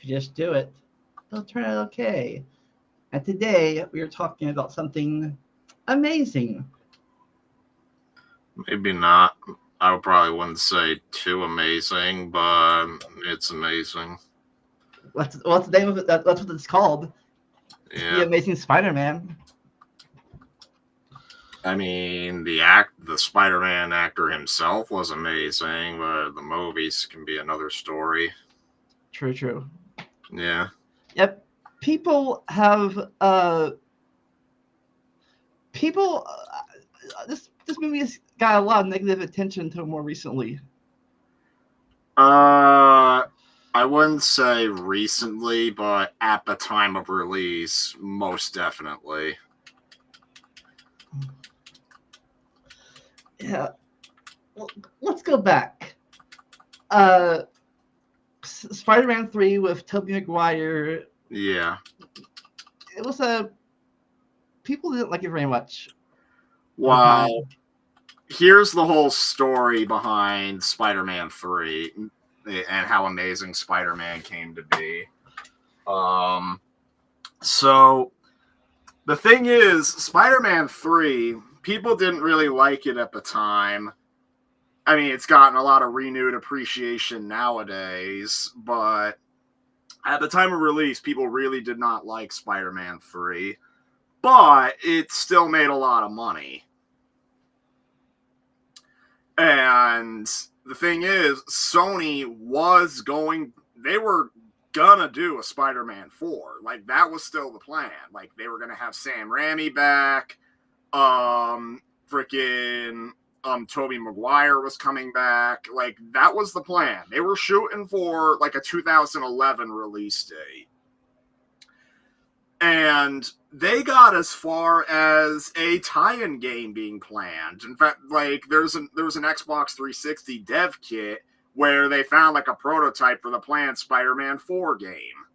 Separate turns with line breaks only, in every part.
you just do it, it'll turn out okay. And today we are talking about something amazing.
Maybe not. I would probably wouldn't say too amazing, but it's amazing.
What's the name of it? That's what it's called. It's the
Yeah.
Amazing Spider-Man.
I mean, the Spider-Man actor himself was amazing, but the movies can be another story.
True, true.
Yeah.
Yep. People have people. This movie has got a lot of negative attention to it more recently.
I wouldn't say recently, but at the time of release, most definitely.
Yeah. Well, let's go back. Uh, Spider-Man 3 with Tobey Maguire.
Yeah.
It was a people didn't like it very much.
Well, here's the whole story behind Spider-Man 3 and how amazing Spider-Man came to be. So the thing is, Spider-Man 3, people didn't really like it at the time. I mean, it's gotten a lot of renewed appreciation nowadays, but at the time of release, people really did not like Spider-Man 3, but it still made a lot of money. And the thing is, Sony they were gonna do a Spider-Man 4. Like, that was still the plan. Like, they were gonna have Sam Raimi back. Tobey Maguire was coming back. Like, that was the plan. They were shooting for, like, a 2011 release date. And they got as far as a tie-in game being planned. In fact, like, there was an Xbox 360 dev kit where they found like a prototype for the planned Spider-Man 4 game.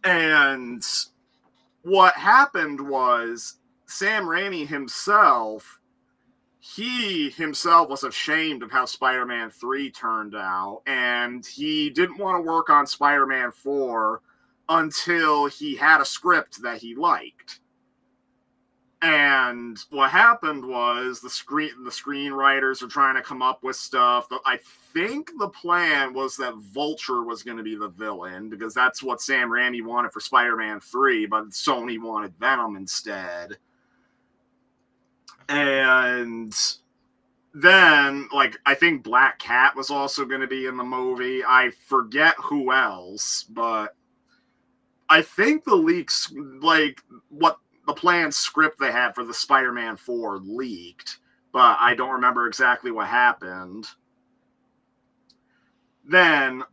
And what happened was Sam Raimi himself was ashamed of how Spider-Man 3 turned out, and he didn't want to work on Spider-Man 4 until he had a script that he liked. And what happened was the screenwriters are trying to come up with stuff. I think the plan was that Vulture was going to be the villain, because that's what Sam Raimi wanted for Spider-Man 3, but Sony wanted Venom instead. And then, like, I think Black Cat was also going to be in the movie. I forget who else, but I think the leaks, like, what the planned script they had for the Spider-Man 4 leaked, but I don't remember exactly what happened. Then,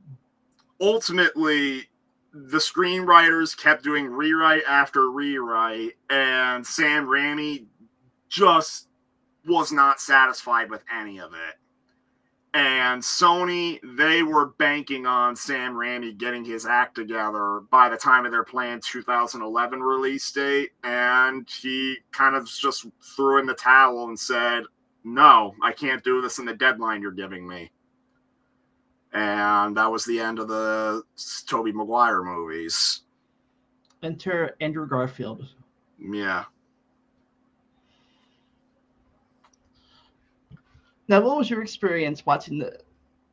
ultimately, the screenwriters kept doing rewrite after rewrite, and Sam Raimi just was not satisfied with any of it. And Sony, they were banking on Sam Raimi getting his act together by the time of their planned 2011 release date, and he kind of just threw in the towel and said, no, I can't do this in the deadline you're giving me. And that was the end of the Tobey Maguire movies.
Enter Andrew Garfield.
Yeah.
Now, what was your experience watching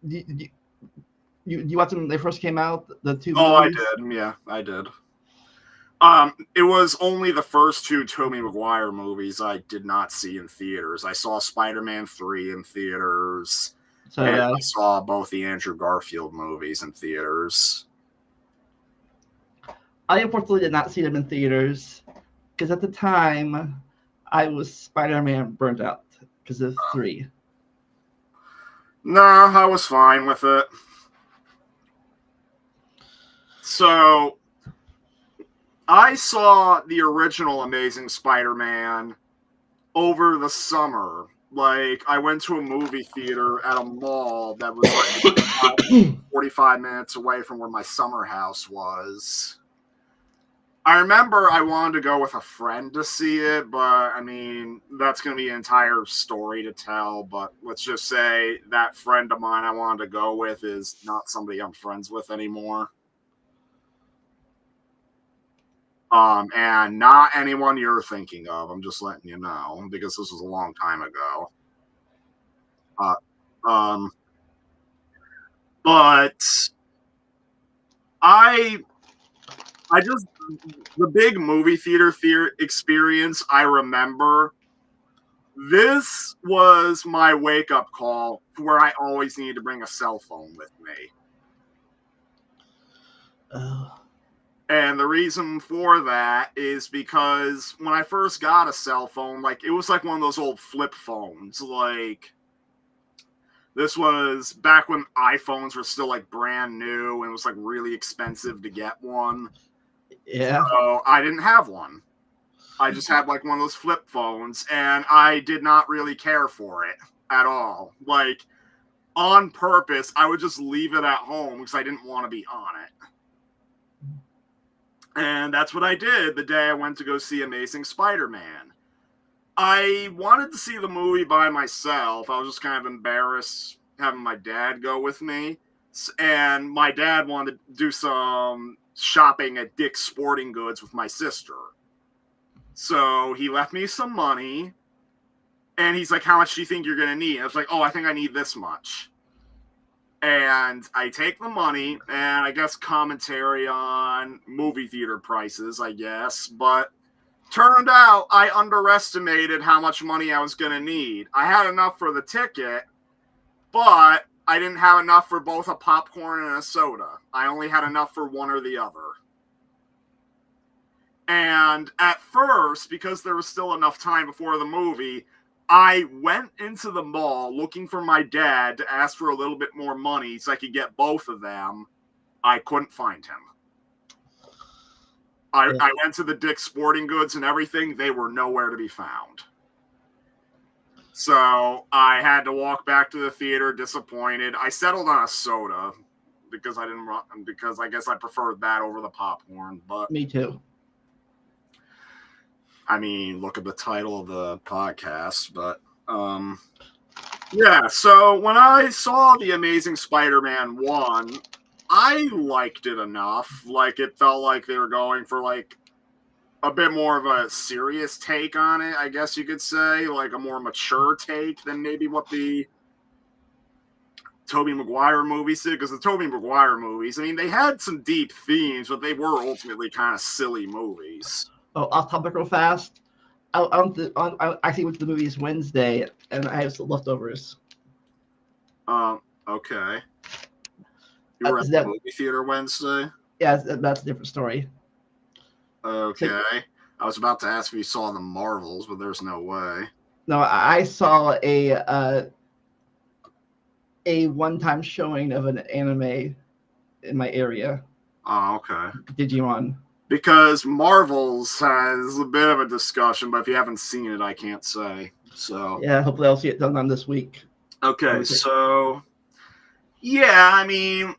you watched them when they first came out? The two movies?
I did. Yeah, I did. It was only the first two Tobey Maguire movies I did not see in theaters. I saw Spider-Man 3 in theaters.
So
I saw both the Andrew Garfield movies in theaters.
I unfortunately did not see them in theaters because at the time I was Spider-Man burnt out because of 3.
No, I was fine with it. So, I saw the original Amazing Spider-Man over the summer. Like, I went to a movie theater at a mall that was like 45 minutes away from where my summer house was. I remember I wanted to go with a friend to see it, but I mean, that's going to be an entire story to tell. But let's just say that friend of mine I wanted to go with is not somebody I'm friends with anymore. And not anyone you're thinking of. I'm just letting you know because this was a long time ago. Um, but I just the big movie theater experience I remember. This was my wake up call to where I always needed to bring a cell phone with me. And the reason for that is because when I first got a cell phone, like it was like one of those old flip phones. Like this was back when iPhones were still like brand new and it was like really expensive to get one.
Yeah.
So I didn't have one. I just had like one of those flip phones and I did not really care for it at all. Like on purpose, I would just leave it at home because I didn't want to be on it. And that's what I did the day I went to go see Amazing Spider-Man. I wanted to see the movie by myself. I was just kind of embarrassed having my dad go with me. And my dad wanted to do some shopping at Dick's Sporting Goods with my sister. So he left me some money. And he's like, how much do you think you're going to need? I was like, oh, I think I need this much. And I take the money, and I guess commentary on movie theater prices, I guess. But turned out I underestimated how much money I was going to need. I had enough for the ticket, but I didn't have enough for both a popcorn and a soda. I only had enough for one or the other. And at first, because there was still enough time before the movie, I went into the mall looking for my dad to ask for a little bit more money so I could get both of them. I couldn't find him. I went to the Dick's Sporting Goods and everything. They were nowhere to be found. So I had to walk back to the theater disappointed. I settled on a soda because I guess I preferred that over the popcorn. But
me too.
I mean, look at the title of the podcast, but yeah, so when I saw The Amazing Spider-Man 1, I liked it enough. Like, it felt like they were going for, like, a bit more of a serious take on it, I guess you could say. Like, a more mature take than maybe what the Tobey Maguire movies did. Because the Tobey Maguire movies, I mean, they had some deep themes, but they were ultimately kind of silly movies.
Oh, off topic real fast. I actually went to the movies Wednesday, and I have some leftovers.
Okay. You were at the movie theater Wednesday?
Yeah, that's a different story.
Okay. So, I was about to ask if you saw the Marvels, but there's no way.
No, I saw a one-time showing of an anime in my area.
Oh, okay.
Digimon.
Because Marvels has a bit of a discussion, but if you haven't seen it, I can't say. So
yeah, hopefully I'll see it done on this week.
Okay, so yeah, I mean,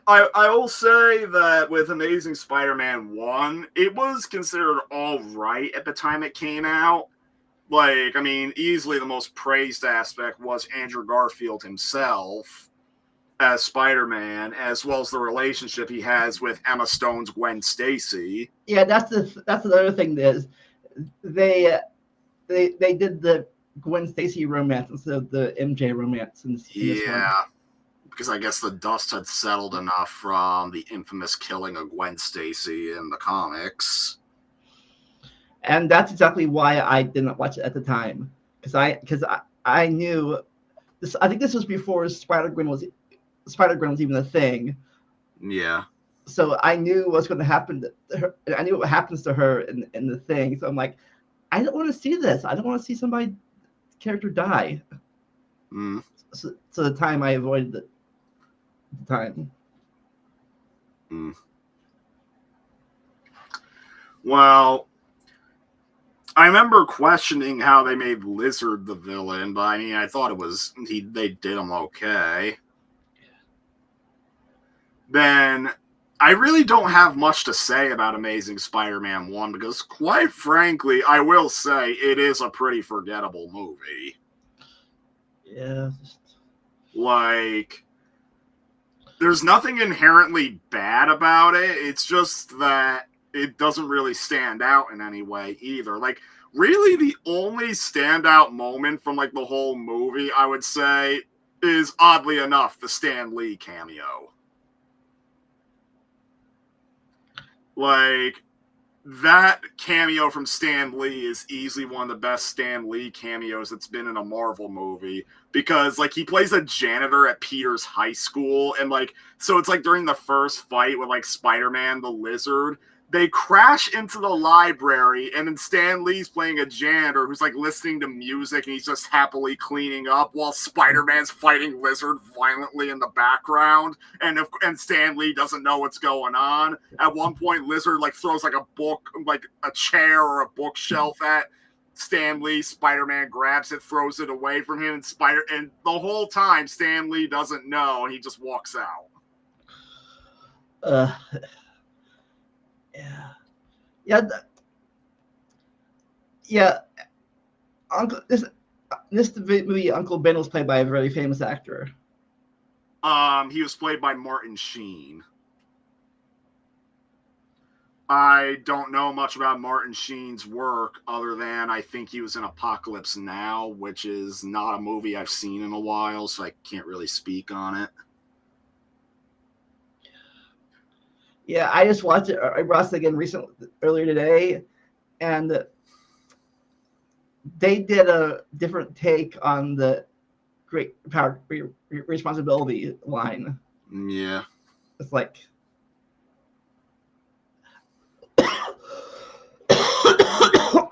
I will say that with Amazing Spider-Man 1, it was considered all right at the time it came out. Like, I mean, easily the most praised aspect was Andrew Garfield himself as Spider-Man, as well as the relationship he has with Emma Stone's Gwen Stacy.
Yeah, that's another thing is they did the Gwen Stacy romance instead of the MJ romance in this one.
Because I guess the dust had settled enough from the infamous killing of Gwen Stacy in the comics.
And that's exactly why I didn't watch it at the time, because I knew this. I think this was before Spider-Gwen was even a thing.
Yeah.
So I knew what's going to happen to her. I knew what happens to her in the thing. So I'm like, I don't want to see this. I don't want to see somebody's character die. So the time I avoided the time.
Well, I remember questioning how they made Lizard the villain, but I mean, I thought they did him okay. Then I really don't have much to say about Amazing Spider-Man 1 because, quite frankly, I will say it is a pretty forgettable movie.
Yeah.
Like, there's nothing inherently bad about it. It's just that it doesn't really stand out in any way either. Like, really the only standout moment from, like, the whole movie, I would say, is, oddly enough, the Stan Lee cameo. Like, that cameo from Stan Lee is easily one of the best Stan Lee cameos that's been in a Marvel movie, because like he plays a janitor at Peter's high school, and like so it's like during the first fight with like Spider-Man the Lizard, they crash into the library, and then Stan Lee's playing a janitor who's like listening to music, and he's just happily cleaning up while Spider-Man's fighting Lizard violently in the background, and Stan Lee doesn't know what's going on. At one point, Lizard like throws like a book, like a chair or a bookshelf at Stan Lee. Spider-Man grabs it, throws it away from him, and the whole time Stan Lee doesn't know, and he just walks out.
Yeah. Uncle, this movie, Uncle Ben was played by a very famous actor.
He was played by Martin Sheen. I don't know much about Martin Sheen's work other than I think he was in Apocalypse Now, which is not a movie I've seen in a while, so I can't really speak on it.
Yeah, I just watched it. I watched it again earlier today, and they did a different take on the great power responsibility line.
Yeah.
It's like I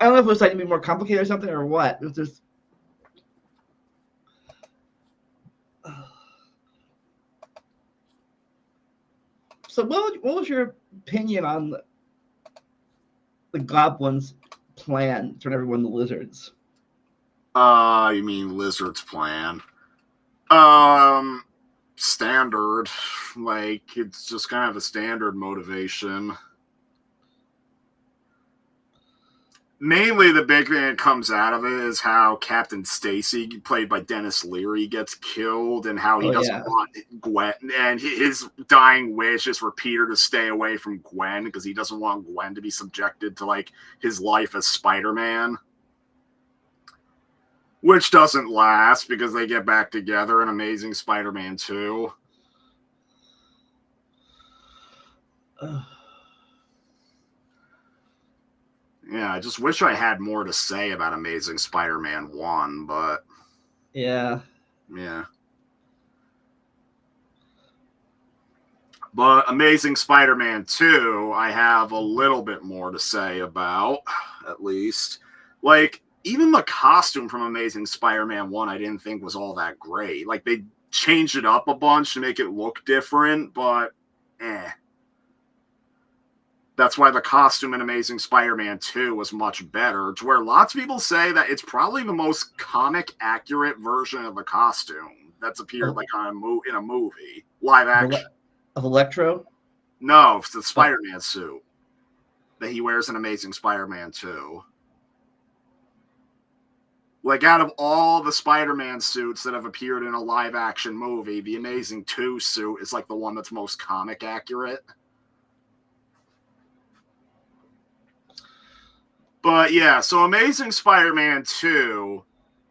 don't know if it was like to be more complicated or something or what. It was just So what was your opinion on the Goblin's plan to turn everyone into lizards?
You mean Lizard's plan? Standard. Like, it's just kind of a standard motivation. Mainly the big thing that comes out of it is how Captain Stacy, played by Dennis Leary, gets killed, and how he doesn't want Gwen, and his dying wish is for Peter to stay away from Gwen because he doesn't want Gwen to be subjected to like his life as Spider-Man. Which doesn't last because they get back together in Amazing Spider-Man 2. Yeah, I just wish I had more to say about Amazing Spider-Man 1, but...
Yeah.
But Amazing Spider-Man 2, I have a little bit more to say about, at least. Like, even the costume from Amazing Spider-Man 1 I didn't think was all that great. Like, they changed it up a bunch to make it look different, but That's why the costume in Amazing Spider-Man 2 was much better, to where lots of people say that it's probably the most comic-accurate version of the costume that's appeared like in a movie. Live action.
Of Electro?
No, it's the Spider-Man suit that he wears in Amazing Spider-Man 2. Like, out of all the Spider-Man suits that have appeared in a live-action movie, the Amazing 2 suit is like the one that's most comic-accurate. But yeah, so Amazing Spider-Man 2,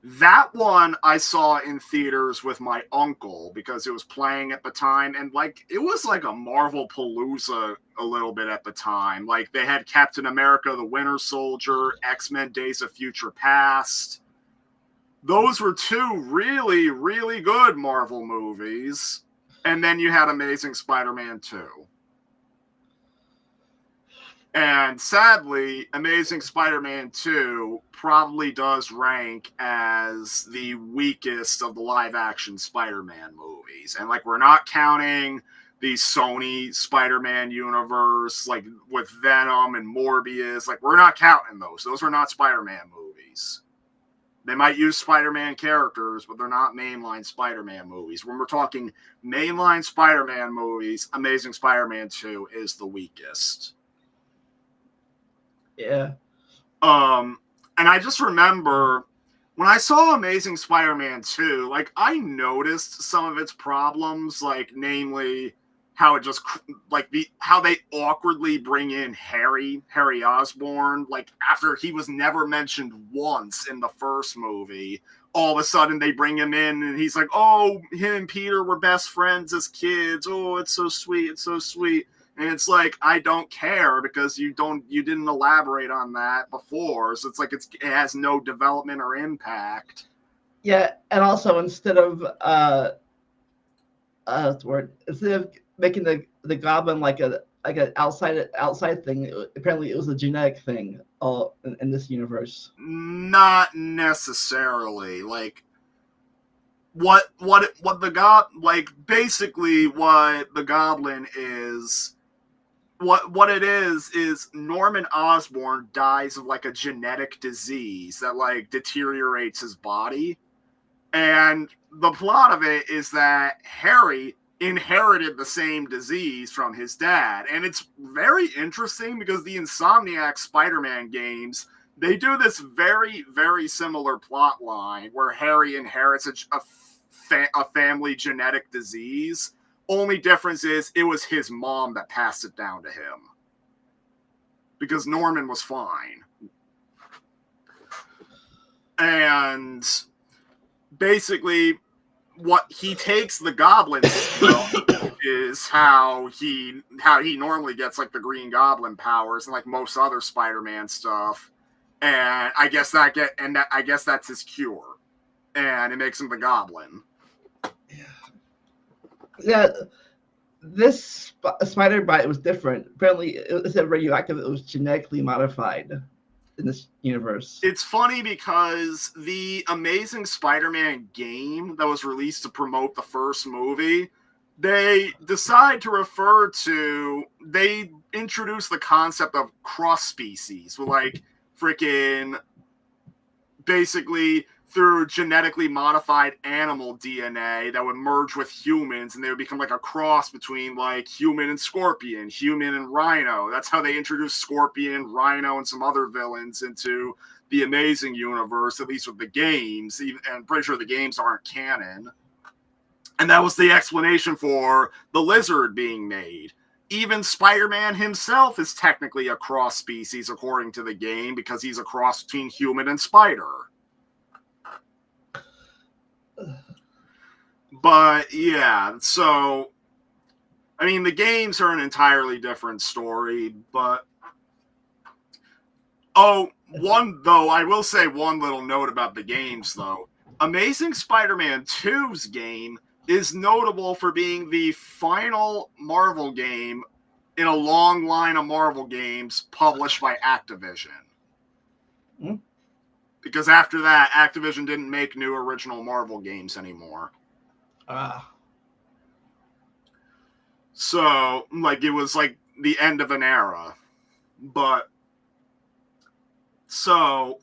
that one I saw in theaters with my uncle because it was playing at the time. And like, it was like a Marvel Palooza a little bit at the time. Like, they had Captain America, the Winter Soldier, X-Men Days of Future Past. Those were two really, really good Marvel movies. And then you had Amazing Spider-Man 2. And sadly, Amazing Spider-Man 2 probably does rank as the weakest of the live-action Spider-Man movies. And, like, we're not counting the Sony Spider-Man universe, like, with Venom and Morbius. Like, we're not counting those. Those are not Spider-Man movies. They might use Spider-Man characters, but they're not mainline Spider-Man movies. When we're talking mainline Spider-Man movies, Amazing Spider-Man 2 is the weakest.
Yeah.
And I just remember when I saw Amazing Spider-Man 2, like, I noticed some of its problems, like, namely how it just, like, how they awkwardly bring in Harry Osborn, like, after he was never mentioned once in the first movie. All of a sudden they bring him in and he's like, oh, him and Peter were best friends as kids. Oh, it's so sweet. It's so sweet. And it's like, I don't care because you didn't elaborate on that before. So it's like, it has no development or impact.
Yeah. And also instead of, instead of making the goblin like an outside thing, apparently it was a genetic thing all in this universe.
Not necessarily. Like, basically what the goblin is, what it is Norman Osborn dies of like a genetic disease that like deteriorates his body. And the plot of it is that Harry inherited the same disease from his dad. And it's very interesting because the Insomniac Spider-Man games, they do this very, very similar plot line where Harry inherits a family genetic disease. Only difference is it was his mom that passed it down to him. Because Norman was fine. And basically, what he takes the goblin skill is how he normally gets like the Green Goblin powers and like most other Spider-Man stuff. And I guess that's his cure. And it makes him the Goblin.
Yeah, this spider bite was different. Apparently, it was radioactive. It was genetically modified in this universe.
It's funny because the Amazing Spider-Man game that was released to promote the first movie, they introduced the concept of cross species, with like freaking basically through genetically modified animal DNA that would merge with humans, and they would become like a cross between like human and Scorpion, human and Rhino. That's how they introduced Scorpion, Rhino, and some other villains into the Amazing universe, at least with the games. And I'm pretty sure the games aren't canon. And that was the explanation for the Lizard being made. Even Spider-Man himself is technically a cross species according to the game because he's a cross between human and spider. But yeah, so I mean the games are an entirely different story, but I will say one little note about the games though. Amazing Spider-Man 2's game is notable for being the final Marvel game in a long line of Marvel games published by Activision.
Hmm?
Because after that, Activision didn't make new original Marvel games anymore. So, like, it was like the end of an era. But, so,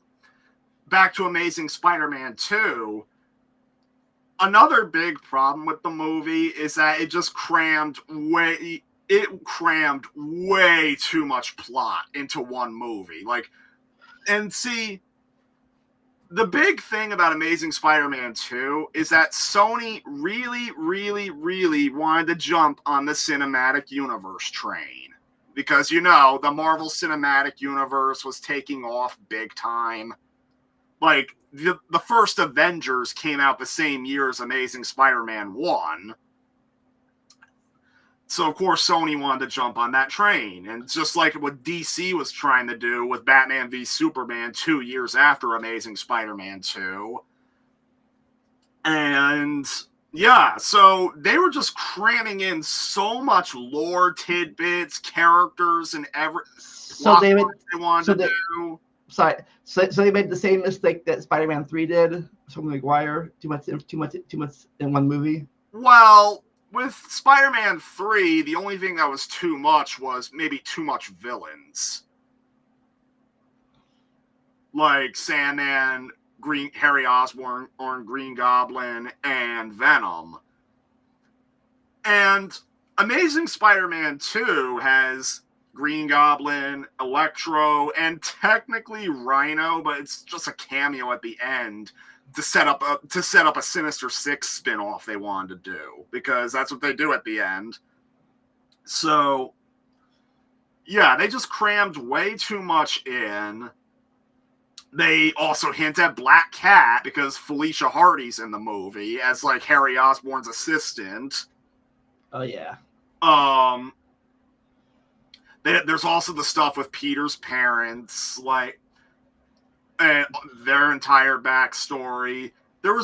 back to Amazing Spider-Man 2, another big problem with the movie is that it just crammed way too much plot into one movie. Like, and see, the big thing about Amazing Spider-Man 2 is that Sony really, really, really wanted to jump on the cinematic universe train. Because, you know, the Marvel Cinematic Universe was taking off big time. Like, the first Avengers came out the same year as Amazing Spider-Man 1. So, of course, Sony wanted to jump on that train. And just like what DC was trying to do with Batman v Superman 2 years after Amazing Spider-Man 2. And, yeah, so they were just cramming in so much lore tidbits, characters, and
So they
wanted to do.
Sorry. So they made the same mistake that Spider-Man 3 did. Tobey Maguire. Too much in one movie.
Well, with Spider-Man 3, the only thing that was too much was maybe too much villains. Like Sandman, Harry Osborn, Green Goblin, and Venom. And Amazing Spider-Man 2 has Green Goblin, Electro, and technically Rhino, but it's just a cameo at the end to set up a Sinister Six spin-off they wanted to do, because that's what they do at the end. So, yeah, they just crammed way too much in. They also hint at Black Cat because Felicia Hardy's in the movie as like Harry Osborn's assistant.
Oh yeah.
There's also the stuff with Peter's parents, like their entire backstory. There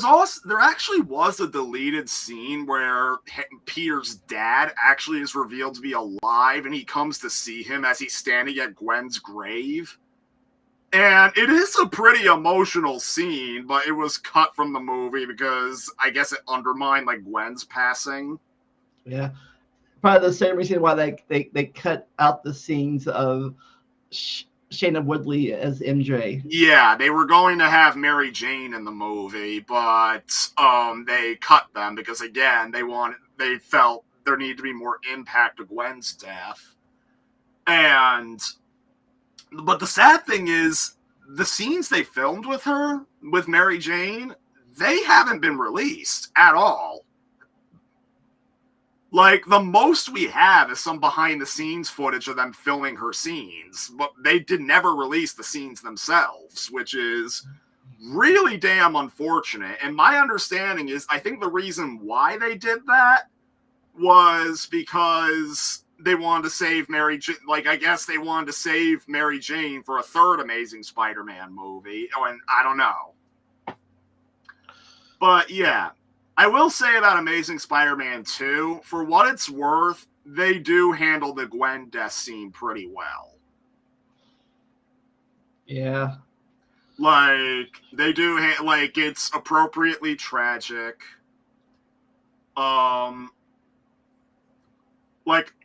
actually was a deleted scene where Peter's dad actually is revealed to be alive, and he comes to see him as he's standing at Gwen's grave. And it is a pretty emotional scene, but it was cut from the movie because I guess it undermined like Gwen's passing.
Yeah, probably the same reason why they cut out the scenes of Shaina Woodley as MJ.
Yeah, they were going to have Mary Jane in the movie, but they cut them because again they felt there needed to be more impact to Gwen's death. But the sad thing is, the scenes they filmed with her, with Mary Jane, they haven't been released at all. Like, the most we have is some behind-the-scenes footage of them filming her scenes, but they never release the scenes themselves, which is really damn unfortunate. And my understanding is, I think the reason why they did that was because they wanted to save Mary Jane. Like, I guess they wanted to save Mary Jane for a third Amazing Spider-Man movie. Oh, and I don't know. But, yeah. I will say about Amazing Spider-Man 2, for what it's worth, they do handle the Gwen death scene pretty well.
Yeah.
Like, they do, like, it's appropriately tragic. Like,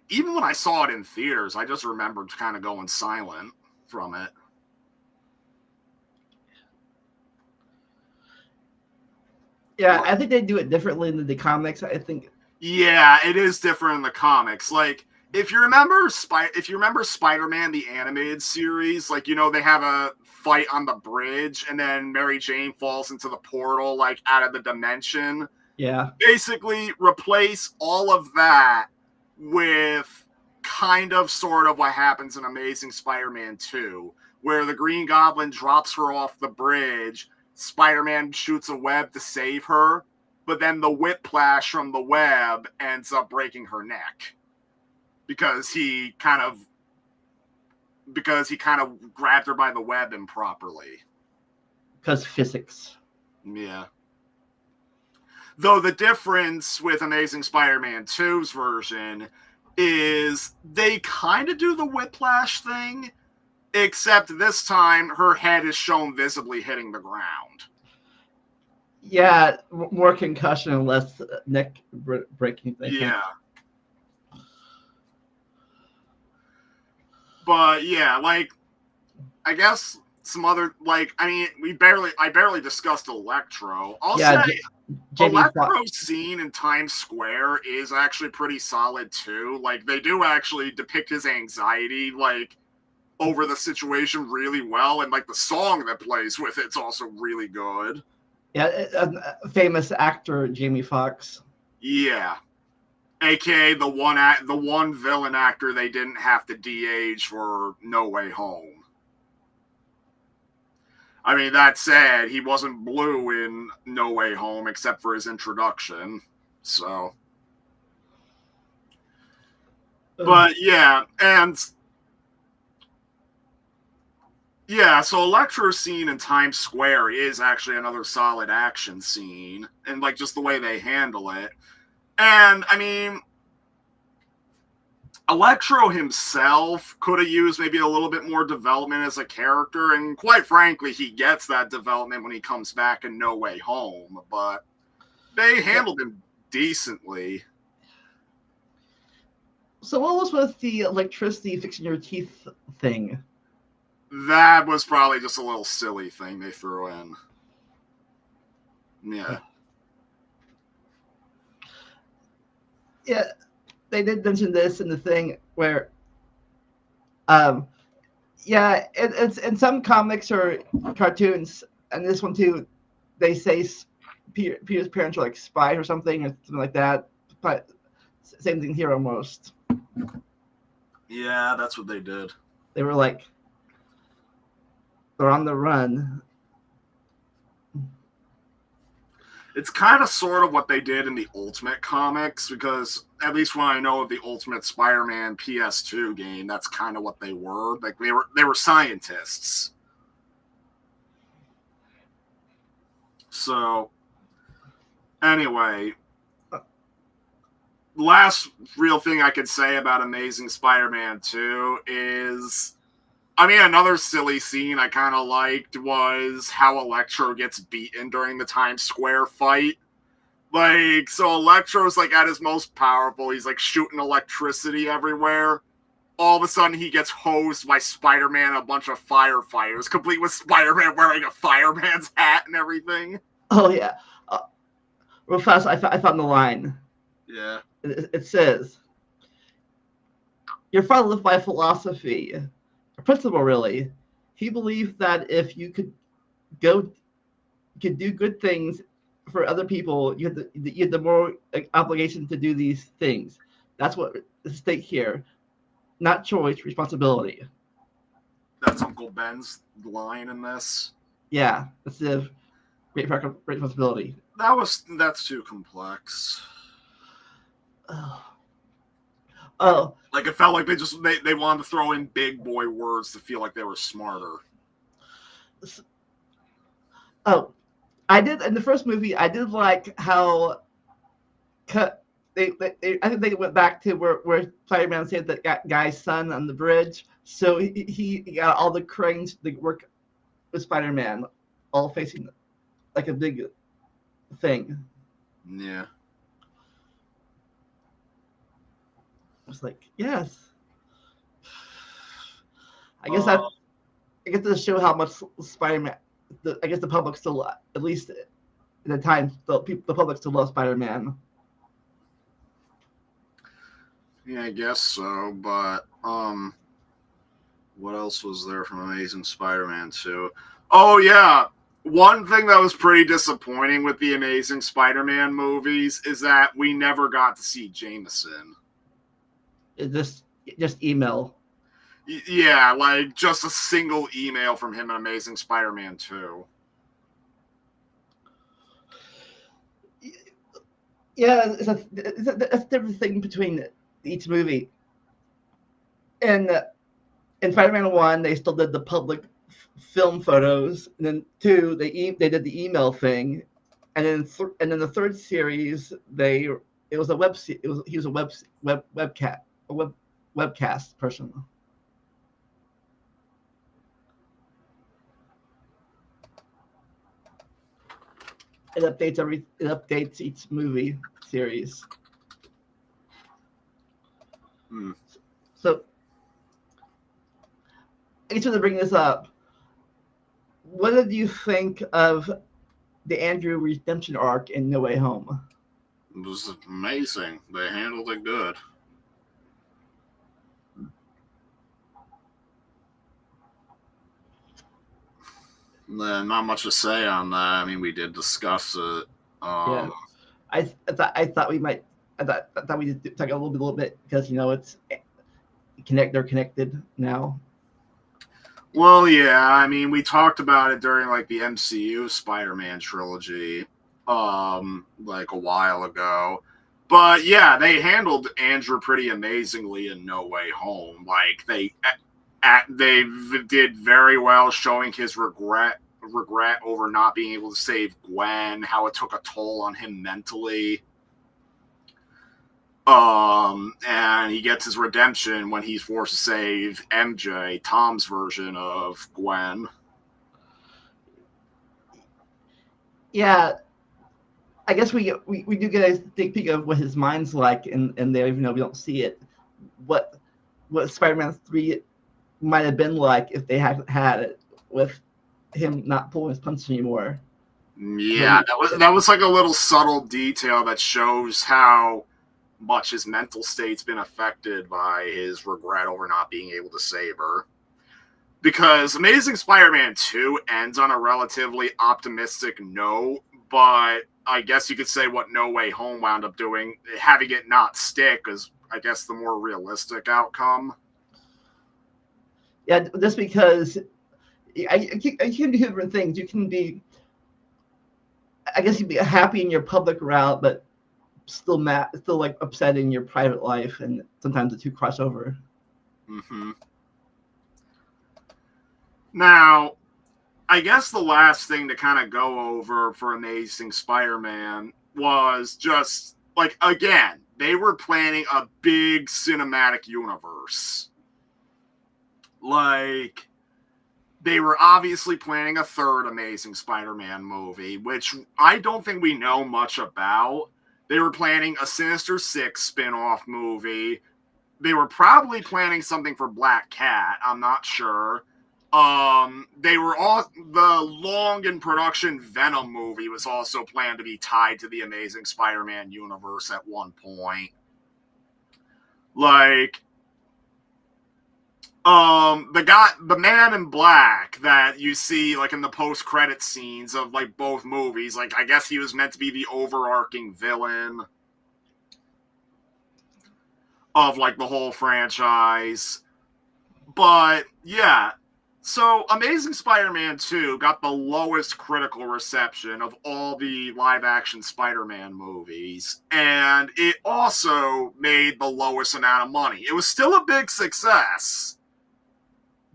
even when I saw it in theaters, I just remembered kind of going silent from it.
Yeah, I think they do it differently in the comics. I think.
Yeah, it is different in the comics. Like, if you remember Spider-Man the animated series, like, you know, they have a fight on the bridge, and then Mary Jane falls into the portal, like, out of the dimension.
Yeah.
Basically, replace all of that with kind of sort of what happens in Amazing Spider-Man 2, where the Green Goblin drops her off the bridge. Spider-Man shoots a web to save her, but then the whiplash from the web ends up breaking her neck because he kind of grabbed her by the web improperly.
Because physics.
Yeah. Though the difference with Amazing Spider-Man 2's version is they kind of do the whiplash thing, except this time her head is shown visibly hitting the ground.
Yeah, more concussion and less neck breaking thing.
Yeah. But yeah, like, I guess some other, like, I mean, I barely discussed Electro. I'll say Electro's scene in Times Square is actually pretty solid too. Like, they do actually depict his anxiety, like, over the situation really well, and like the song that plays with it's also really good.
Yeah, a famous actor, Jamie Foxx.
Yeah, aka the one villain actor they didn't have to de-age for No Way Home. I mean, that said, he wasn't blue in No Way Home except for his introduction. So, but yeah, and yeah, so Electro's scene in Times Square is actually another solid action scene, and like just the way they handle it. And I mean, Electro himself could have used maybe a little bit more development as a character, and quite frankly, he gets that development when he comes back in No Way Home, but they handled him decently.
So what was with the electricity fixing your teeth thing?
That was probably just a little silly thing they threw in. Yeah.
Yeah, they did mention this in the thing where, yeah, it's in some comics or cartoons, and this one too, they say Peter's parents are like spies or something like that. But same thing here almost.
Yeah, that's what they did.
They were like, they're on the run.
It's kind of sort of what they did in the Ultimate comics, because at least when I know of the Ultimate Spider-Man PS2 game, that's kind of what they were. Like they were scientists. So anyway, last real thing I could say about Amazing Spider-Man 2 is, I mean, another silly scene I kind of liked was how Electro gets beaten during the Times Square fight. Like, so Electro's like at his most powerful. He's like shooting electricity everywhere. All of a sudden, he gets hosed by Spider-Man and a bunch of firefighters, complete with Spider-Man wearing a fireman's hat and everything.
Oh yeah, real fast. I found the line.
Yeah.
It says, "Your father lived by a philosophy, a principle, really. He believed that if you could do good things for other people, you had the moral obligation to do these things. That's what is at stake here. Not choice, responsibility."
That's Uncle Ben's line in this.
Yeah, that's the great responsibility.
That's too complex.
Oh.
Like, it felt like they wanted to throw in big boy words to feel like they were smarter.
Oh, I did in the first movie. I did like how I think they went back to where Spider-Man saved that guy's son on the bridge. So he got all the cranes to work with Spider-Man, all facing like a big thing.
Yeah.
I was like, yes. I guess I get to show how much Spider-Man. I guess the public still, at least at the time, the public still loves Spider-Man.
Yeah, I guess so. But what else was there from Amazing Spider-Man 2? Oh yeah, one thing that was pretty disappointing with the Amazing Spider-Man movies is that we never got to see Jameson.
Just email.
Yeah, like just a single email from him in Amazing Spider-Man 2.
Yeah, that's a different thing between each movie. In Spider-Man 1, they still did the public film photos, and then 2, they did the email thing, and then the third series he was a webcast person. It updates each movie series. So I just want to bring this up. What did you think of the Andrew redemption arc in No Way Home?
It was amazing. They handled it good. Not much to say on that. I mean, we did discuss it.
Yeah, I thought we might. I thought we just talk a little bit because it's they're connected now.
Well, yeah, I mean, we talked about it during like the MCU Spider-Man trilogy, like a while ago. But yeah, they handled Andrew pretty amazingly in No Way Home. Like they did very well showing his regret over not being able to save Gwen, how it took a toll on him mentally. And he gets his redemption when he's forced to save MJ, Tom's version of Gwen.
Yeah, I guess we do get a sneak peek of what his mind's like, and there, even though we don't see it, what Spider-Man 3 might have been like if they hadn't had it, with him not pulling his punch anymore.
Yeah, that was like a little subtle detail that shows how much his mental state's been affected by his regret over not being able to save her. Because Amazing Spider-Man 2 ends on a relatively optimistic note, but I guess you could say what No Way Home wound up doing, having it not stick, is, I guess, the more realistic outcome.
Yeah, just because I can do different things. You can be, I guess, you'd be happy in your public route, but still like upset in your private life, and sometimes the two cross over.
Mm-hmm. Now, I guess the last thing to kind of go over for Amazing Spider-Man was just, like, again, they were planning a big cinematic universe. Like, they were obviously planning a third Amazing Spider-Man movie, which I don't think we know much about. They were planning a Sinister Six spin-off movie. They were probably planning something for Black Cat. I'm not sure. They were all, the long in production Venom movie was also planned to be tied to the Amazing Spider-Man universe at one point. Like, the man in black that you see like in the post-credit scenes of like both movies, like I guess he was meant to be the overarching villain of like the whole franchise. But yeah, so Amazing Spider-Man 2 got the lowest critical reception of all the live-action Spider-Man movies, and it also made the lowest amount of money. It was still a big success,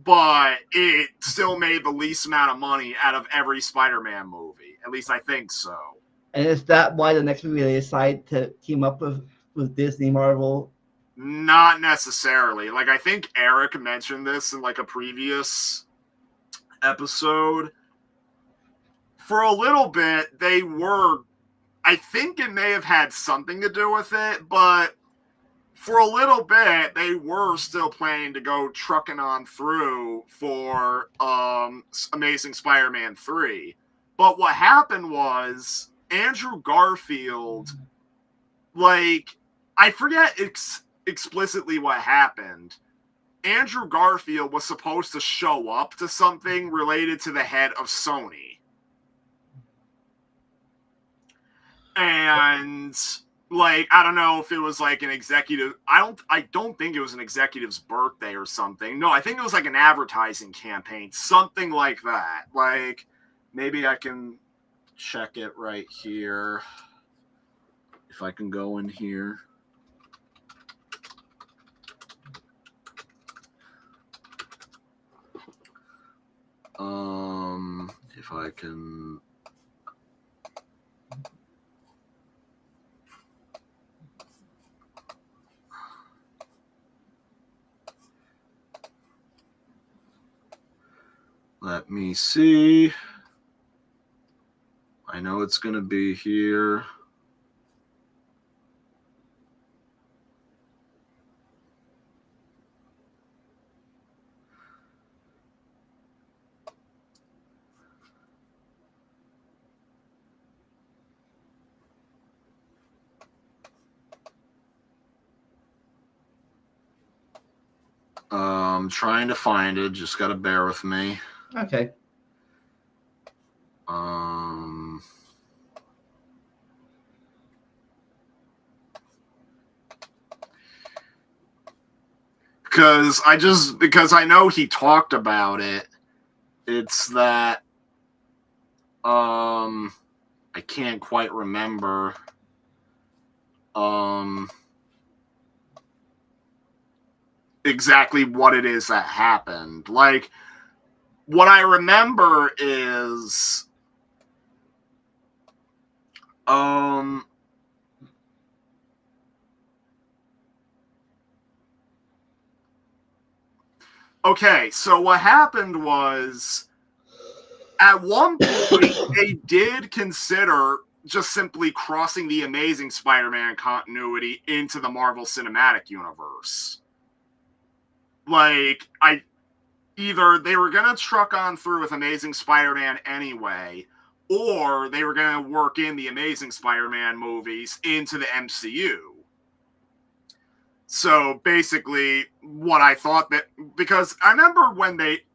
but it still made the least amount of money out of every Spider-Man movie. At least I think so.
And is that why the next movie they decide to team up with Disney, Marvel?
Not necessarily. Like, I think Eric mentioned this in like a previous episode. For a little bit, they were, I think it may have had something to do with it, but for a little bit, they were still planning to go trucking on through for Amazing Spider-Man 3. But what happened was Andrew Garfield, like, I forget explicitly what happened. Andrew Garfield was supposed to show up to something related to the head of Sony. And like, I don't know if it was like an executive, I don't think it was an executive's birthday or something. No, I think it was like an advertising campaign, something like that. Like, maybe I can check it right here. If I can go in here. If I can. Let me see. I know it's going to be here. I'm trying to find it. Just got to bear with me.
Okay.
Because I know he talked about it. It's that I can't quite remember. Exactly what it is that happened. Like, what I remember is okay, so what happened was at one point they did consider just simply crossing the Amazing Spider-Man continuity into the Marvel Cinematic Universe. Like, either they were going to truck on through with Amazing Spider-Man anyway, or they were going to work in the Amazing Spider-Man movies into the MCU. So basically, what I thought that, because I remember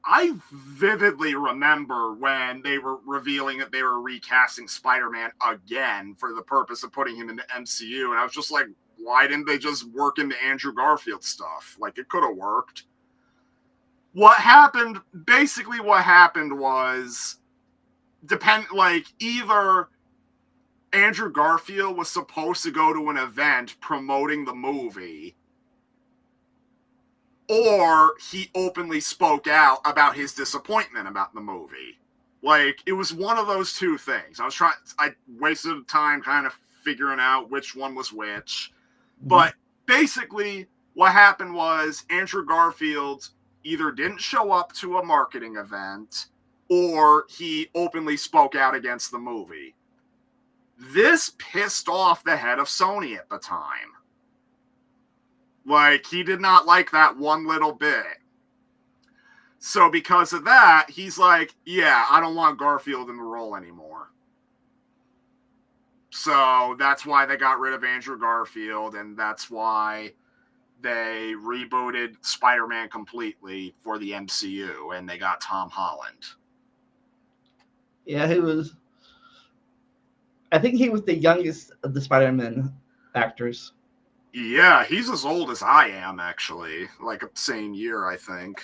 I vividly remember when they were revealing that they were recasting Spider-Man again for the purpose of putting him in the MCU, and I was just like, why didn't they just work into Andrew Garfield stuff? Like, it could have worked. What happened was, either Andrew Garfield was supposed to go to an event promoting the movie, or he openly spoke out about his disappointment about the movie. Like, it was one of those two things. I wasted time kind of figuring out which one was which. But basically, what happened was Andrew Garfield either didn't show up to a marketing event, or he openly spoke out against the movie. This pissed off the head of Sony at the time. Like, he did not like that one little bit. So because of that, he's like, yeah, I don't want Garfield in the role anymore. So that's why they got rid of Andrew Garfield, and that's why they rebooted Spider-Man completely for the MCU, and they got Tom Holland.
Yeah, I think he was the youngest of the Spider-Man actors.
Yeah, he's as old as I am, actually. Like, same year, I think.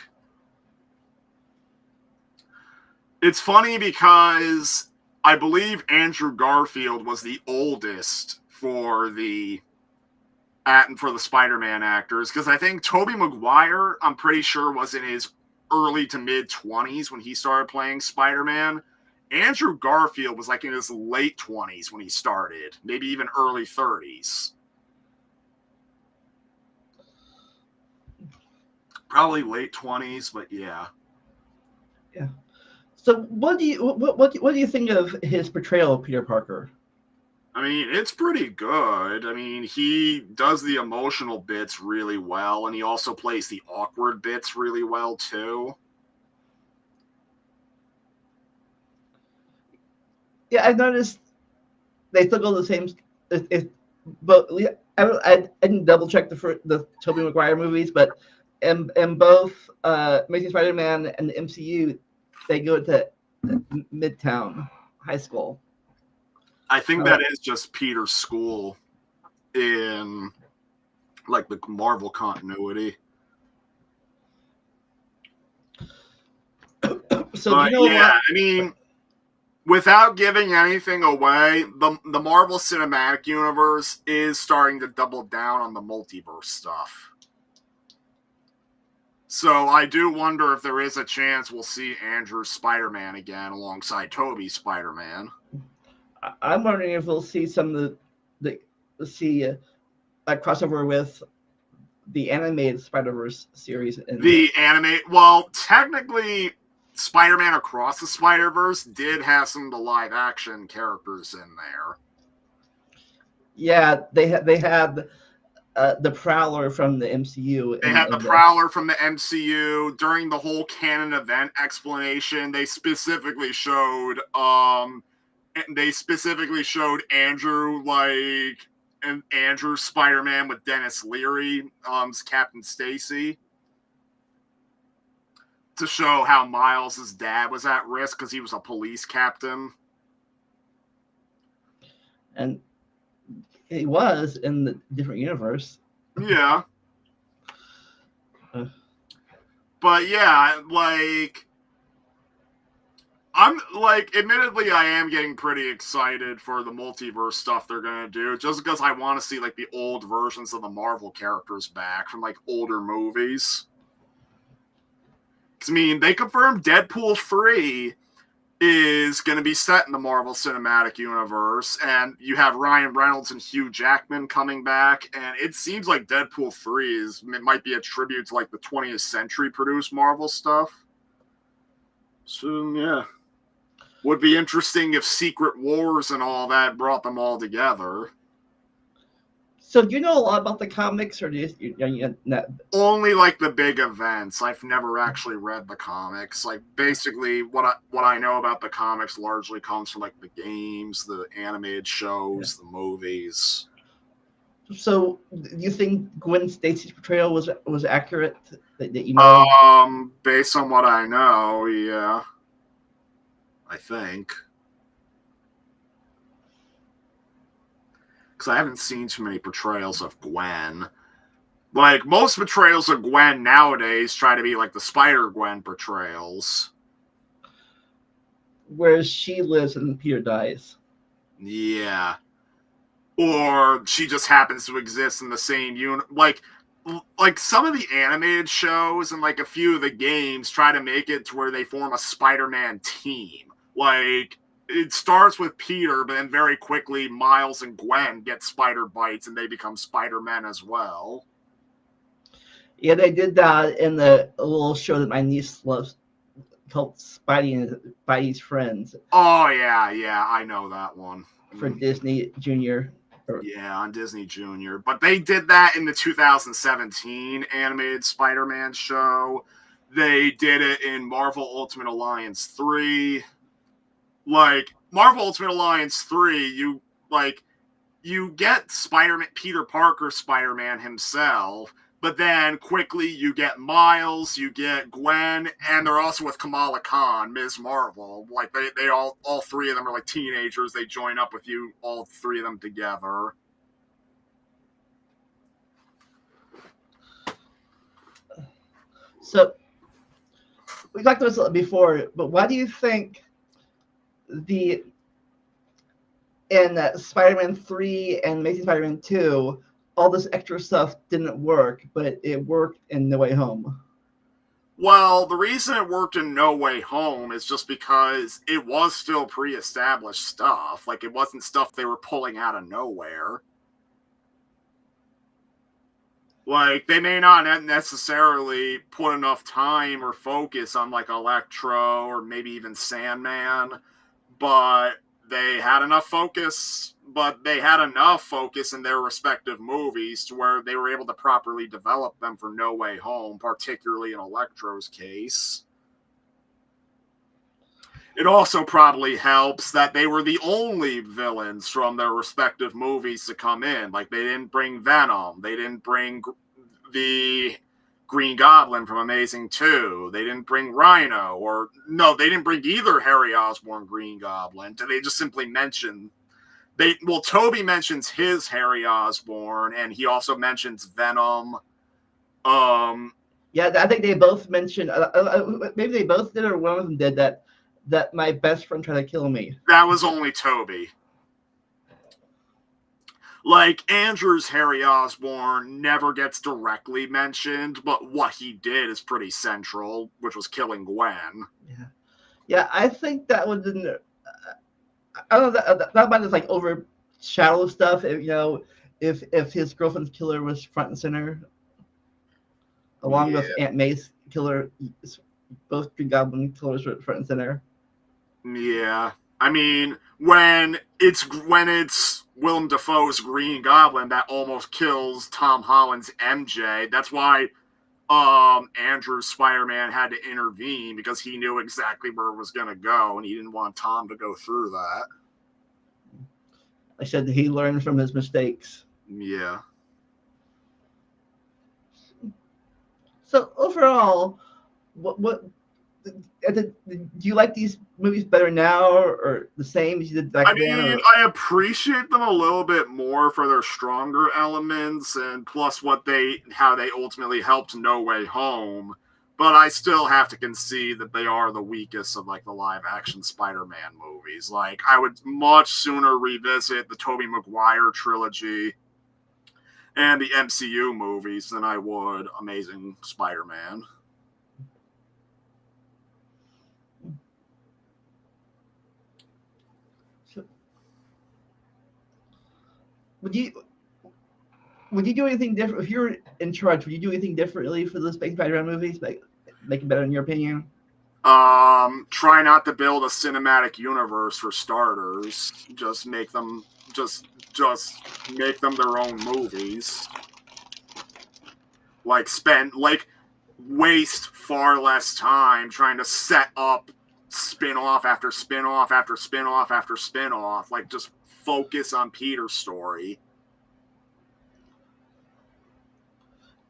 It's funny because I believe Andrew Garfield was the oldest for the Spider-Man actors, because I think Tobey Maguire, I'm pretty sure, was in his early to mid-20s when he started playing Spider-Man. Andrew Garfield was like in his late 20s when he started, maybe even early 30s. Probably late 20s, but yeah.
Yeah. So what do you think of his portrayal of Peter Parker?
I mean, it's pretty good. I mean, he does the emotional bits really well, and he also plays the awkward bits really well, too.
Yeah, I've noticed they still go the same. But I didn't double check the Tobey Maguire movies, but in both Amazing Spider-Man and the MCU, they go to Midtown High School.
I think that is just Peter's school in, like, the Marvel continuity.
So do you know
yeah, I mean, without giving anything away, the Marvel Cinematic Universe is starting to double down on the multiverse stuff. So I do wonder if there is a chance we'll see Andrew's Spider-Man again alongside Tobey's Spider-Man.
I'm wondering if we'll see some of the crossover with the animated Spider-Verse series.
Well, technically, Spider-Man Across the Spider-Verse did have some of the live-action characters in there.
Yeah, they had the Prowler from the MCU.
They had the Prowler from the MCU. During the whole canon event explanation, they specifically showed Andrew, like, and Andrew Spider-Man with Dennis Leary, Captain Stacy, to show how Miles' dad was at risk because he was a police captain.
And he was in the different universe.
Yeah. But yeah, like, admittedly, I am getting pretty excited for the multiverse stuff they're going to do, just because I want to see, like, the old versions of the Marvel characters back from, like, older movies. I mean, they confirmed Deadpool 3 is going to be set in the Marvel Cinematic Universe, and you have Ryan Reynolds and Hugh Jackman coming back, and it seems like Deadpool 3 might be a tribute to, like, the 20th century produced Marvel stuff. So, yeah. Would be interesting if Secret Wars and all that brought them all together.
So do you know a lot about the comics, or do you not?
Only like the big events. I've never actually read the comics. Like basically, what I know about the comics largely comes from like the games, the animated shows, the movies.
So do you think Gwen Stacy's portrayal was accurate? That you know?
Based on what I know, yeah, I think. Because I haven't seen too many portrayals of Gwen. Like, most portrayals of Gwen nowadays try to be like the Spider-Gwen portrayals.
Whereas she lives and Peter dies.
Yeah. Or she just happens to exist in the same like some of the animated shows and like a few of the games try to make it to where they form a Spider-Man team. Like, it starts with Peter, but then very quickly Miles and Gwen get spider bites and they become Spider-Men as well.
Yeah, they did that in the little show that my niece loves called Spidey's Friends.
Oh yeah, I know that one.
For Disney Junior.
Yeah, on Disney Junior. But they did that in the 2017 animated Spider-Man show. They did it in Marvel Ultimate Alliance 3. Like, Marvel Ultimate Alliance 3, you get Spider-Man, Peter Parker Spider-Man himself, but then quickly you get Miles, you get Gwen, and they're also with Kamala Khan, Ms. Marvel. Like, they all three of them are like teenagers. They join up with you, all three of them together.
So, we talked about this before, but why do you think in Spider-Man 3 and Amazing Spider-Man 2, all this extra stuff didn't work, but it worked in No Way Home?
Well, the reason it worked in No Way Home is just because it was still pre-established stuff. Like, it wasn't stuff they were pulling out of nowhere. Like, they may not necessarily put enough time or focus on, like, Electro or maybe even Sandman, but they had enough focus in their respective movies to where they were able to properly develop them for No Way Home, particularly in Electro's case. It also probably helps that they were the only villains from their respective movies to come in. Like, they didn't bring Venom. They didn't bring the Green Goblin from Amazing 2. They didn't bring Rhino. They didn't bring either Harry Osborn Green Goblin. They just simply mentioned... Toby mentions his Harry Osborn, and he also mentions Venom.
Yeah, I think they both mentioned... maybe they both did, or one of them did that my best friend tried to kill me.
That was only Toby. Like, Andrew's Harry Osborn never gets directly mentioned, but what he did is pretty central, which was killing Gwen.
Yeah, I think that was I don't know, that might just like overshadow stuff. If his girlfriend's killer was front and center, along with Aunt May's killer, both Green Goblin killers were front and center.
Yeah, I mean, when it's Willem Dafoe's Green Goblin that almost kills Tom Holland's MJ, that's why Andrew's Spider-Man had to intervene, because he knew exactly where it was going to go, and he didn't want Tom to go through that.
I said that he learned from his mistakes.
Yeah.
So overall, what do you like these movies better now, or the same as you did back then?
I mean, I appreciate them a little bit more for their stronger elements, and plus how they ultimately helped No Way Home. But I still have to concede that they are the weakest of like the live action Spider-Man movies. Like, I would much sooner revisit the Tobey Maguire trilogy and the MCU movies than I would Amazing Spider-Man.
Would you do anything different if you're in charge? Would you do anything differently for the Spider-Man movies, make it better in your opinion?
Try not to build a cinematic universe for starters. Just make them make them their own movies. Waste far less time trying to set up spin-off after spin-off after spin-off after spin-off. Like, just focus on Peter's story.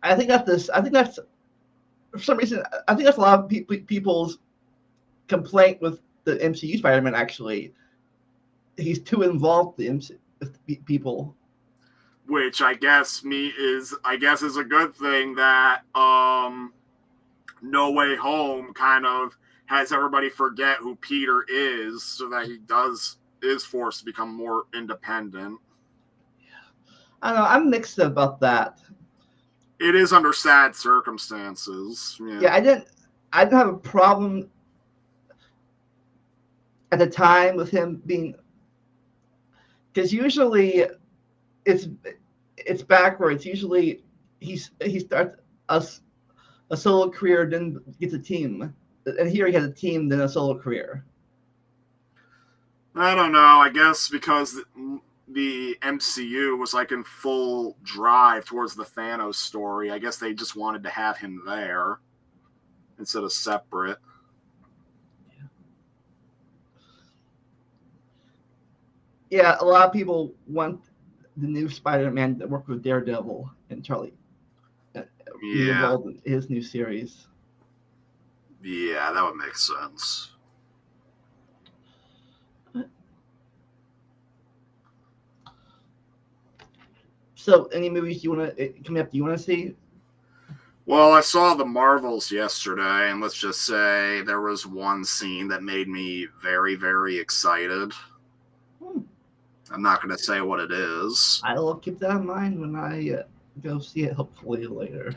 I think that's for some reason, I think that's a lot of people's complaint with the MCU Spider-Man. Actually, he's too involved with people,
which I guess is a good thing. That No Way Home kind of has everybody forget who Peter is, so that he is forced to become more independent.
I don't know. I'm mixed about that.
It is under sad circumstances.
Yeah, I didn't have a problem at the time with him being, because usually it's backwards. Usually he starts a solo career, then gets a team, and here he has a team, then a solo career.
I don't know. I guess because the MCU was like in full drive towards the Thanos story, I guess they just wanted to have him there instead of separate.
Yeah, a lot of people want the new Spider-Man to work with Daredevil and Charlie. Be involved in his new series.
Yeah, that would make sense.
So, any movies coming up? Do you want to see?
Well, I saw the Marvels yesterday, and let's just say there was one scene that made me very, very excited. I'm not going to say what it is.
I will keep that in mind when I go see it, hopefully later.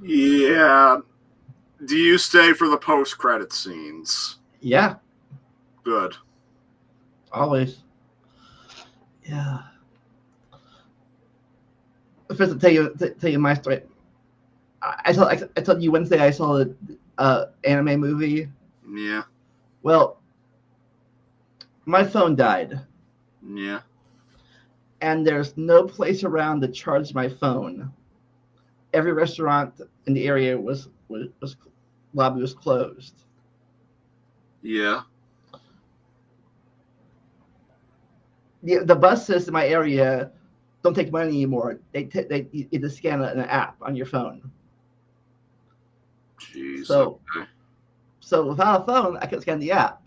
Yeah. Do you stay for the post-credit scenes?
Yeah.
Good.
Always. Yeah. First, tell you my story. I told you Wednesday I saw the anime movie.
Yeah.
Well, my phone died.
Yeah.
And there's no place around to charge my phone. Every restaurant in the area lobby was closed.
Yeah.
The buses in my area don't take money anymore. They just scan an app on your phone.
Jeez.
So without a phone, I couldn't scan the app.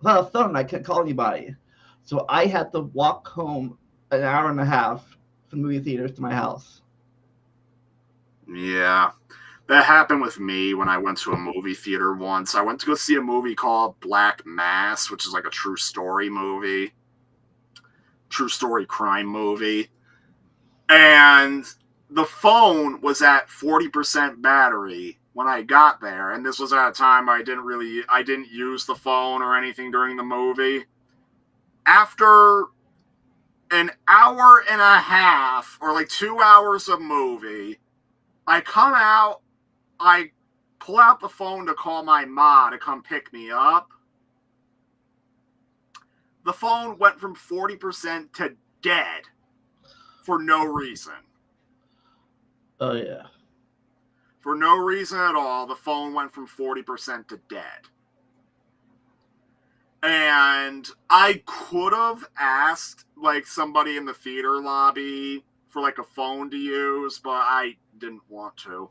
Without a phone, I couldn't call anybody. So I had to walk home an hour and a half from movie theaters to my house.
Yeah. That happened with me when I went to a movie theater once. I went to go see a movie called Black Mass, which is like a true story movie. True story crime movie. And the phone was at 40% battery when I got there. And this was at a time I didn't use the phone or anything during the movie. After an hour and a half, or like 2 hours of movie, I come out, I pull out the phone to call my ma to come pick me up. The phone went from 40% to dead for no reason.
Oh, yeah.
For no reason at all, the phone went from 40% to dead. And I could have asked like somebody in the theater lobby for like a phone to use, but I didn't want to.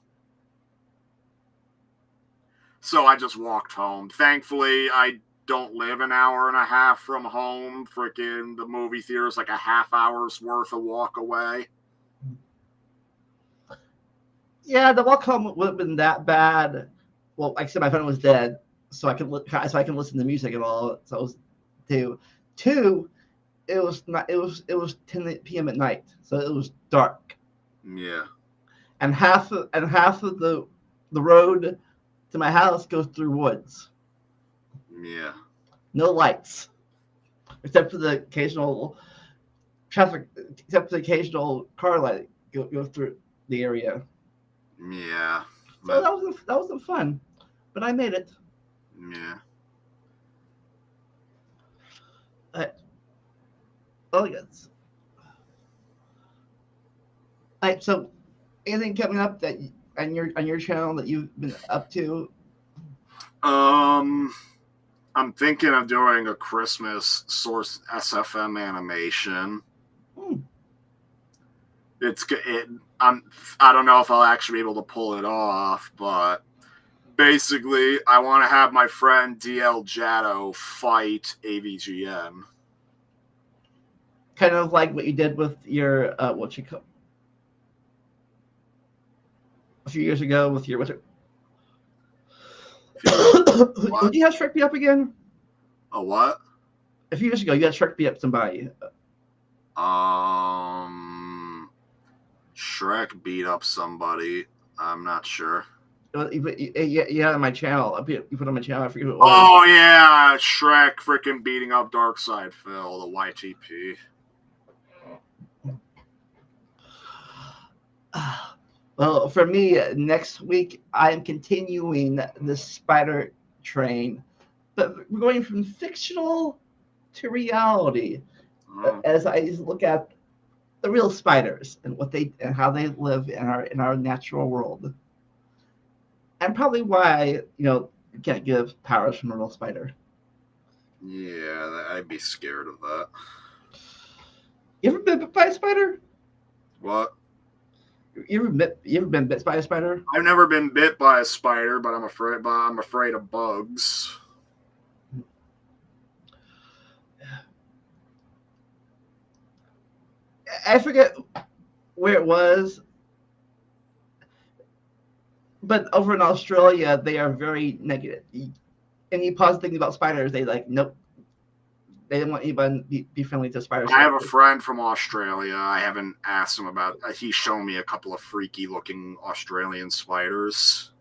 So I just walked home. Thankfully, I don't live an hour and a half from home. Freaking the movie theater is like a half hour's worth of walk away.
Yeah, the walk home would have been that bad. Well, like I said, my phone was dead, so I can listen to music and all. So it was two. It was 10 p.m. at night, so it was dark.
Yeah.
And half of the road to my house goes through woods.
Yeah.
No lights, except for the occasional car light go through the area.
Yeah.
So that wasn't fun, but I made it.
Yeah.
Oh yes. So, anything coming up that on your channel that you've been up to?
I'm thinking of doing a Christmas Source SFM animation. I don't know if I'll actually be able to pull it off, but basically, I want to have my friend DL Jado fight AVGN.
Kind of like what you did with your what you call a few years ago with your what's it? Did you have Shrek beat up again?
A what?
A few years ago, you had Shrek beat up somebody.
Shrek beat up somebody. I'm not sure.
Yeah, on my channel. You put on my channel. I forget who it was.
Oh yeah, Shrek freaking beating up Darkside Phil, the YTP.
Well, for me, next week I am continuing the spider train, but we're going from fictional to reality as I look at the real spiders and how they live in our natural world, and probably why you can't give powers from a real spider.
Yeah, I'd be scared of that.
You ever been bit by a spider?
What?
You ever been bit by a spider?
I've never been bit by a spider, but I'm afraid of bugs.
I forget where it was, but over in Australia they are very negative. Any positive thing about spiders, they like nope. They didn't want anybody to be friendly to spiders.
I have a friend from Australia. I haven't asked him about. He's shown me a couple of freaky-looking Australian spiders.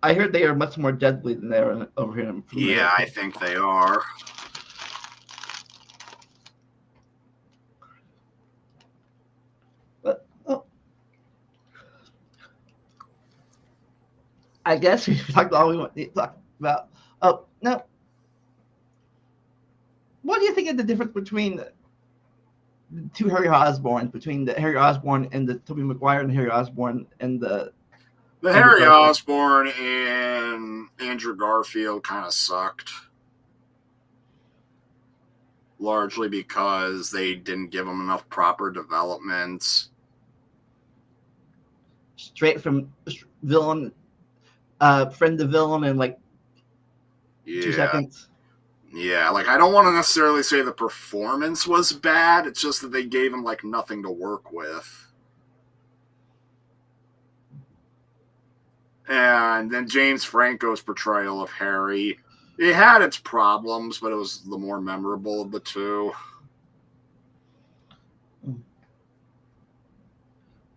I heard they are much more deadly than they are over here.
Yeah, I think they are.
But I guess we talked all we want to talk about. Oh no. What do you think of the difference between the two Harry Osborns, between the Harry Osborn and the Tobey Maguire and Harry Osborn and the
Harry Osborn and Andrew Garfield kind of sucked. Largely because they didn't give them enough proper development.
Straight from villain, friend to villain in like 2 seconds.
Yeah, like I don't want to necessarily say the performance was bad. It's just that they gave him like nothing to work with. And then James Franco's portrayal of Harry, it had its problems, but it was the more memorable of the two.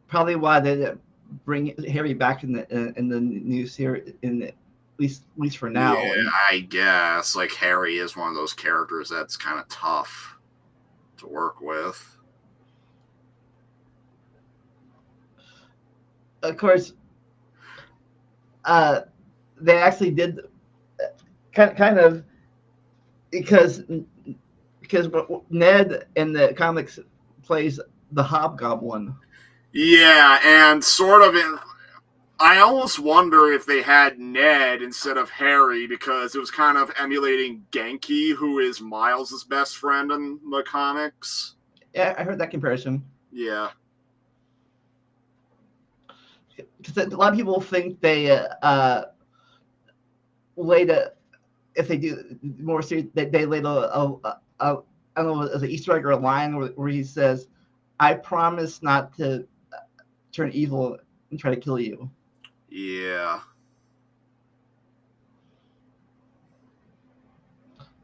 Probably why they didn't bring Harry back in the new series, at least for now.
Yeah, I guess like Harry is one of those characters that's kind of tough to work with.
Of course, they actually did kind of because Ned in the comics plays the Hobgoblin.
Yeah, and sort of I almost wonder if they had Ned instead of Harry because it was kind of emulating Genki, who is Miles' best friend in the comics.
Yeah, I heard that comparison.
Yeah.
Because a lot of people think they laid if they do more serious, they laid I don't know, as an Easter egg or a line where he says, "I promise not to turn evil and try to kill you."
Yeah.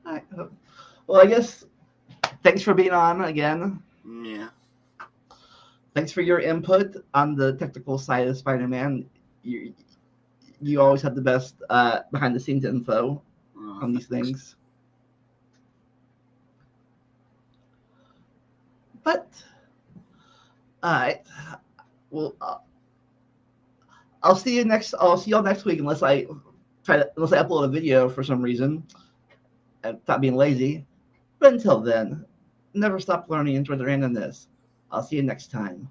All right. Well, I guess thanks for being on again.
Yeah.
Thanks for your input on the technical side of Spider-Man. You always have the best behind the scenes info on these things. But all right. Well, I'll see y'all next week unless I unless I upload a video for some reason and stop being lazy. But until then, never stop learning, enjoy the randomness. I'll see you next time.